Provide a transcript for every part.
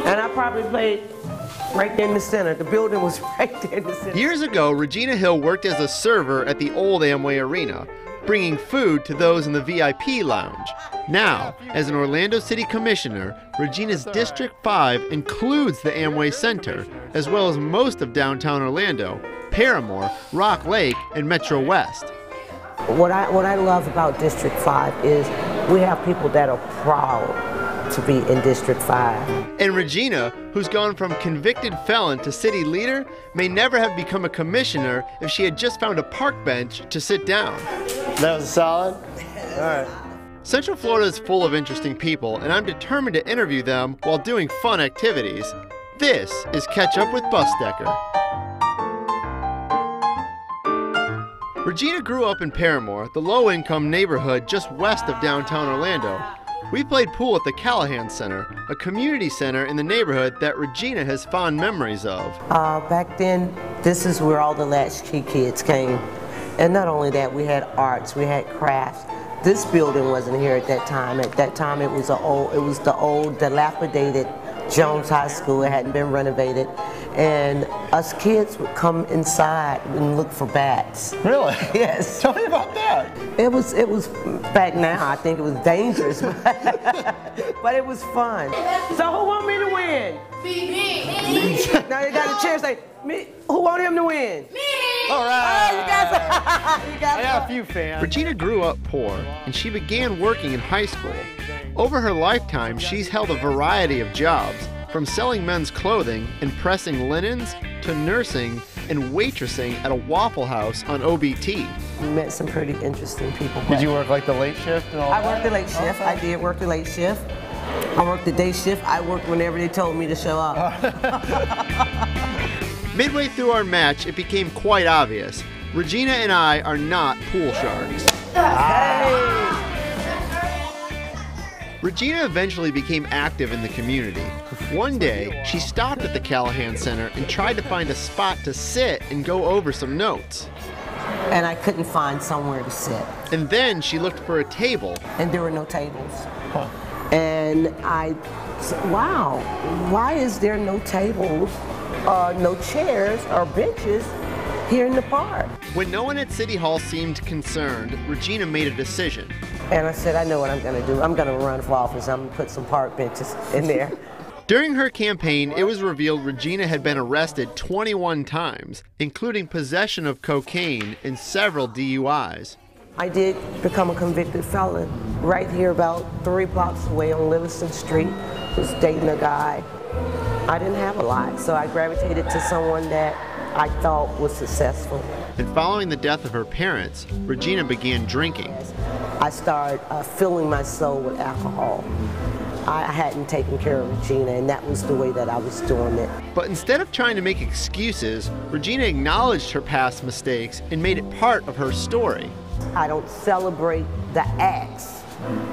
And I probably played right there in the center. The building was right there in the center. Years ago, Regina Hill worked as a server at the old Amway Arena, bringing food to those in the VIP lounge. Now, as an Orlando City Commissioner, Regina's District 5 includes the Amway Center, as well as most of downtown Orlando, Paramore, Rock Lake, and Metro West. What I love about District 5 is we have people that are proud to be in District 5. And Regina, who's gone from convicted felon to city leader, may never have become a commissioner if she had just found a park bench to sit down. That was solid? All right. Central Florida is full of interesting people, and I'm determined to interview them while doing fun activities. This is Catch Up with Busdecker. Regina grew up in Paramore, the low-income neighborhood just west of downtown Orlando. We played pool at the Callahan Center, a community center in the neighborhood that Regina has fond memories of. Back then, this is where all the latchkey kids came. And not only that, we had arts, we had crafts. This building wasn't here at that time. At that time, it was the old dilapidated Jones High School. It hadn't been renovated. And us kids would come inside and look for bats. Really? Yes. Tell me about that. It was back now, I think it was dangerous, but it was fun. So who want me to win? Me. Now they got a chair, say, me. Who want him to win? Me. All right. Oh, you got I got a few fans. Regina grew up poor, and she began working in high school. Over her lifetime, she's held a variety of jobs, from selling men's clothing and pressing linens to nursing and waitressing at a Waffle House on OBT. We met some pretty interesting people. Did you work like the late shift and all I that? worked the late shift. I did work the late shift. I worked the day shift. I worked whenever they told me to show up. Midway through our match, it became quite obvious. Regina and I are not pool sharks. Regina eventually became active in the community. One day, she stopped at the Callahan Center and tried to find a spot to sit and go over some notes. And I couldn't find somewhere to sit. And then she looked for a table. And there were no tables. And I said, wow, why is there no tables, no chairs or benches here in the park? When no one at City Hall seemed concerned, Regina made a decision. And I said, I know what I'm going to do. I'm going to run for office. I'm going to put some park benches in there. During her campaign, it was revealed Regina had been arrested 21 times, including possession of cocaine and several DUIs. I did become a convicted felon right here about 3 blocks away on Livingston Street, just dating a guy. I didn't have a lot, so I gravitated to someone that I thought was successful. And following the death of her parents, Regina began drinking. I started filling my soul with alcohol. I hadn't taken care of Regina, and that was the way that I was doing it. But instead of trying to make excuses, Regina acknowledged her past mistakes and made it part of her story. I don't celebrate the acts,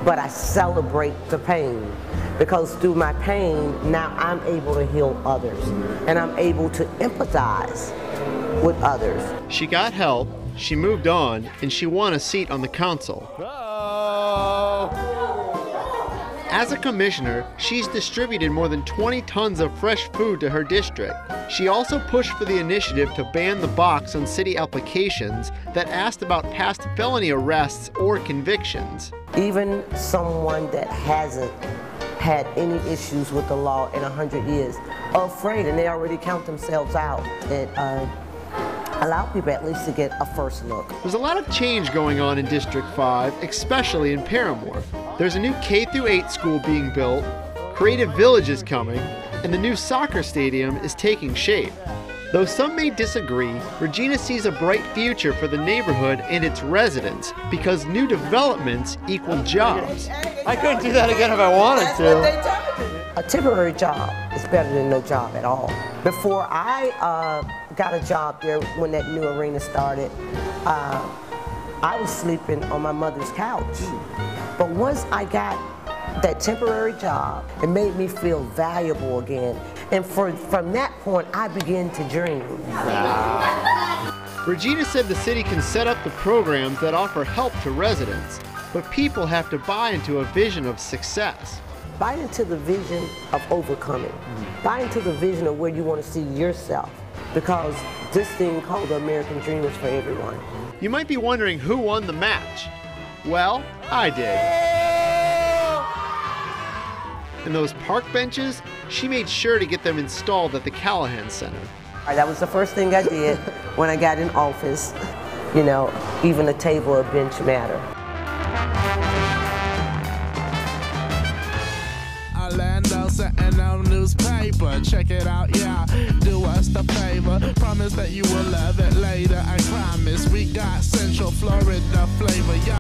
but I celebrate the pain. Because through my pain, now I'm able to heal others, and I'm able to empathize with others. She got help, she moved on, and she won a seat on the council. As a commissioner, she's distributed more than 20 tons of fresh food to her district. She also pushed for the initiative to ban the box on city applications that asked about past felony arrests or convictions. Even someone that hasn't had any issues with the law in 100 years are afraid, and they already count themselves out. It allow people at least to get a first look. There's a lot of change going on in District 5, especially in Paramore. There's a new K-8 school being built, Creative Village is coming, and the new soccer stadium is taking shape. Though some may disagree, Regina sees a bright future for the neighborhood and its residents because new developments equal jobs. I couldn't do that again if I wanted to. A temporary job is better than no job at all. Before I got a job there when that new arena started, I was sleeping on my mother's couch. But once I got that temporary job, it made me feel valuable again. And from that point, I began to dream. Regina said the city can set up the programs that offer help to residents. But people have to buy into a vision of success. Buy into the vision of overcoming. Buy into the vision of where you want to see yourself. Because this thing called the American Dream is for everyone. You might be wondering who won the match. Well, I did. And those park benches, she made sure to get them installed at the Callahan Center. That was the first thing I did when I got in office. You know, even a table or bench matter. Orlando sitting on newspaper, check it out, yeah, do us the favor, promise that you will love it later, I promise, we got Central Florida flavor, yeah.